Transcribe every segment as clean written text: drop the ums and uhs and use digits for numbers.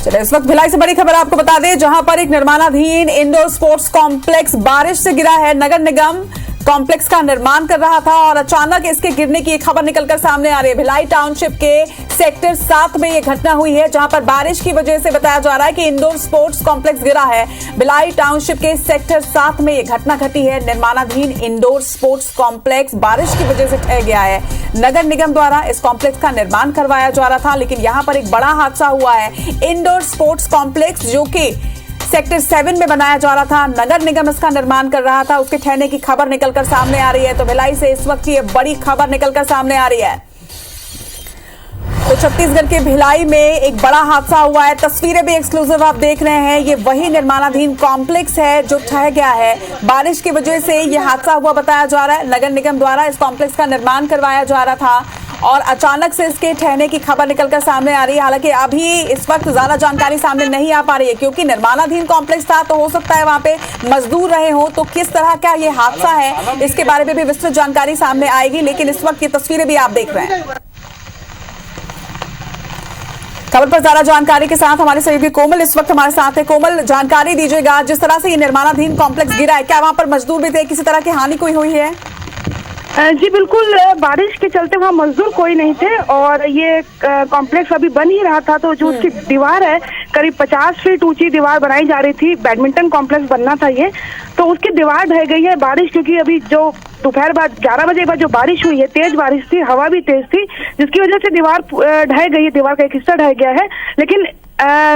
चलिए, इस वक्त भिलाई से बड़ी खबर आपको बता दें, जहां पर एक निर्माणाधीन इंडोर स्पोर्ट्स कॉम्प्लेक्स बारिश से गिरा है। नगर निगम कॉम्प्लेक्स का निर्माण कर रहा था और अचानक इसके गिरने की एक खबर निकलकर सामने आ रही है। भिलाई टाउनशिप के सेक्टर 7 में यह घटना हुई है, जहां पर बारिश की वजह से बताया जा रहा है कि इंडोर स्पोर्ट्स कॉम्प्लेक्स गिरा है। भिलाई टाउनशिप के सेक्टर 7 में यह घटना घटी है। निर्माणाधीन इंडोर स्पोर्ट्स कॉम्प्लेक्स बारिश की वजह से ढह गया है। नगर निगम द्वारा इस कॉम्प्लेक्स का निर्माण करवाया जा रहा था, लेकिन यहां पर एक बड़ा हादसा हुआ है। इंडोर स्पोर्ट्स कॉम्प्लेक्स जो कि सेक्टर 7 में बनाया जा रहा था, नगर निगम इसका निर्माण कर रहा था, उसके ठहरने की खबर निकलकर सामने आ रही है। तो भिलाई से इस वक्त ये बड़ी खबर निकलकर सामने आ रही है। तो छत्तीसगढ़ के भिलाई में एक बड़ा हादसा हुआ है। तस्वीरें भी एक्सक्लूसिव आप देख रहे हैं। ये वही निर्माणाधीन कॉम्प्लेक्स है जो ढह गया है। बारिश की वजह से यह हादसा हुआ बताया जा रहा है। नगर निगम द्वारा इस कॉम्प्लेक्स का निर्माण करवाया जा रहा था और अचानक से इसके ठहरने की खबर निकलकर सामने आ रही है। हालांकि अभी इस वक्त ज्यादा जानकारी सामने नहीं आ पा रही है, क्योंकि निर्माणाधीन कॉम्प्लेक्स था, तो हो सकता है वहां पे मजदूर रहे हो। तो किस तरह का ये हादसा है, इसके बारे में भी विस्तृत जानकारी सामने आएगी। लेकिन इस वक्त ये तस्वीरें भी आप देख रहे हैं। खबर पर ज्यादा जानकारी के साथ हमारे सहयोगी कोमल इस वक्त हमारे साथ है। कोमल, जानकारी दीजिएगा, जिस तरह से ये निर्माणाधीन कॉम्प्लेक्स गिरा है, क्या वहां पर मजदूर भी थे? किसी तरह की हानि कोई हुई है? जी बिल्कुल, बारिश के चलते वहाँ मजदूर कोई नहीं थे और ये कॉम्प्लेक्स अभी बन ही रहा था। तो जो उसकी दीवार है, करीब 50 फीट ऊंची दीवार बनाई जा रही थी। बैडमिंटन कॉम्प्लेक्स बनना था ये, तो उसकी दीवार ढह गई है। बारिश, क्योंकि अभी जो दोपहर बाद 11 बजे बाद जो बारिश हुई है, तेज बारिश थी, हवा भी तेज थी, जिसकी वजह से दीवार ढह गई है। दीवार का एक हिस्सा ढह गया है, लेकिन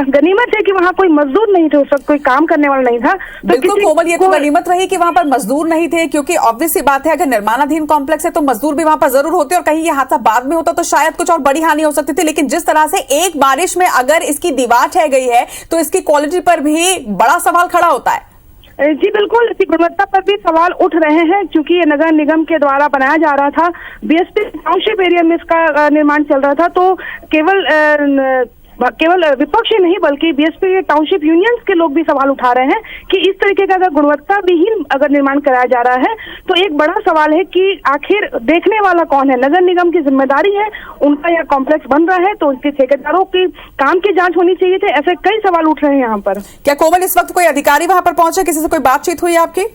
गनीमत है कि वहाँ कोई मजदूर नहीं थे, उस वक्त कोई काम करने वाला नहीं था। तो बिल्कुल कोमल, ये तो गनीमत रही कि वहां पर मजदूर नहीं थे, क्योंकि ऑब्वियस सी बात है, अगर निर्माणाधीन कॉम्प्लेक्स है तो मजदूर भी वहां पर जरूर होते, और कहीं ये हादसा बाद में होता तो शायद कुछ और बड़ी हानि हो सकती थी। लेकिन जिस तरह से एक बारिश में अगर इसकी दीवार ठह गई है, तो इसकी क्वालिटी पर भी बड़ा सवाल खड़ा होता है। जी बिल्कुल, इसकी गुणवत्ता पर भी सवाल उठ रहे हैं, क्योंकि ये नगर निगम के द्वारा बनाया जा रहा था। बीएसपी टाउनशिप एरिया में इसका निर्माण चल रहा था। तो केवल विपक्ष ही नहीं, बल्कि बीएसपी टाउनशिप यूनियंस के लोग भी सवाल उठा रहे हैं कि इस तरीके का अगर गुणवत्ता विहीन अगर निर्माण कराया जा रहा है, तो एक बड़ा सवाल है कि आखिर देखने वाला कौन है। नगर निगम की जिम्मेदारी है, उनका यह कॉम्प्लेक्स बन रहा है, तो उनके ठेकेदारों की काम की जांच होनी चाहिए थे। ऐसे कई सवाल उठ रहे हैं यहाँ पर। क्या कोमल, इस वक्त कोई अधिकारी वहां पर पहुंचे? किसी से कोई बातचीत हुई आपकी?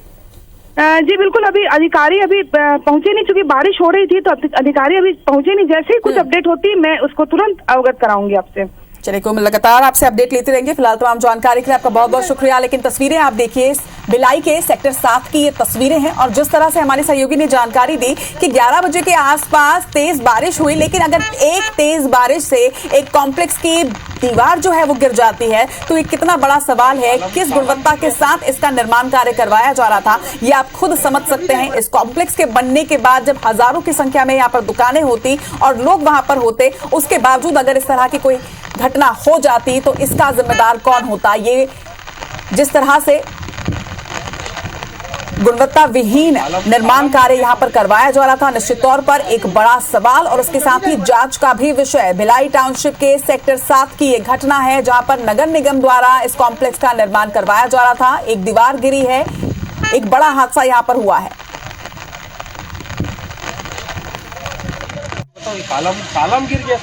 जी बिल्कुल, अभी अधिकारी अभी पहुंचे नहीं, चूंकि बारिश हो रही थी, तो अधिकारी अभी पहुंचे नहीं। जैसे ही कुछ अपडेट होती, मैं उसको तुरंत अवगत कराऊंगी आपसे। चलिए कोमल, लगातार आपसे अपडेट लेते रहेंगे। फिलहाल तमाम जानकारी के लिए आपका बहुत बहुत शुक्रिया। लेकिन तस्वीरें आप देखिए, भिलाई के सेक्टर 7 की ये तस्वीरें हैं, और जिस तरह से हमारे सहयोगी ने जानकारी दी कि 11 बजे के आसपास तेज बारिश हुई, लेकिन अगर एक तेज बारिश से एक कॉम्प्लेक्स की दीवार जो है वो गिर जाती है, तो ये कितना बड़ा सवाल है। किस गुणवत्ता के साथ इसका निर्माण कार्य करवाया जा रहा था, ये आप खुद समझ सकते हैं। इस कॉम्प्लेक्स के बनने के बाद जब हजारों की संख्या में यहाँ पर दुकानें होती और लोग वहां पर होते, उसके बावजूद अगर इस तरह की कोई घटना हो जाती, तो इसका जिम्मेदार कौन होता? ये जिस तरह से गुणवत्ता विहीन निर्माण कार्य यहां पर करवाया जा रहा था, निश्चित तौर पर एक बड़ा सवाल और उसके साथ ही जांच का भी विषय। भिलाई टाउनशिप के सेक्टर 7 की ये घटना है, जहां पर नगर निगम द्वारा इस कॉम्प्लेक्स का निर्माण करवाया जा रहा था। एक दीवार गिरी है, एक बड़ा हादसा यहां पर हुआ है। कालम गिर गया।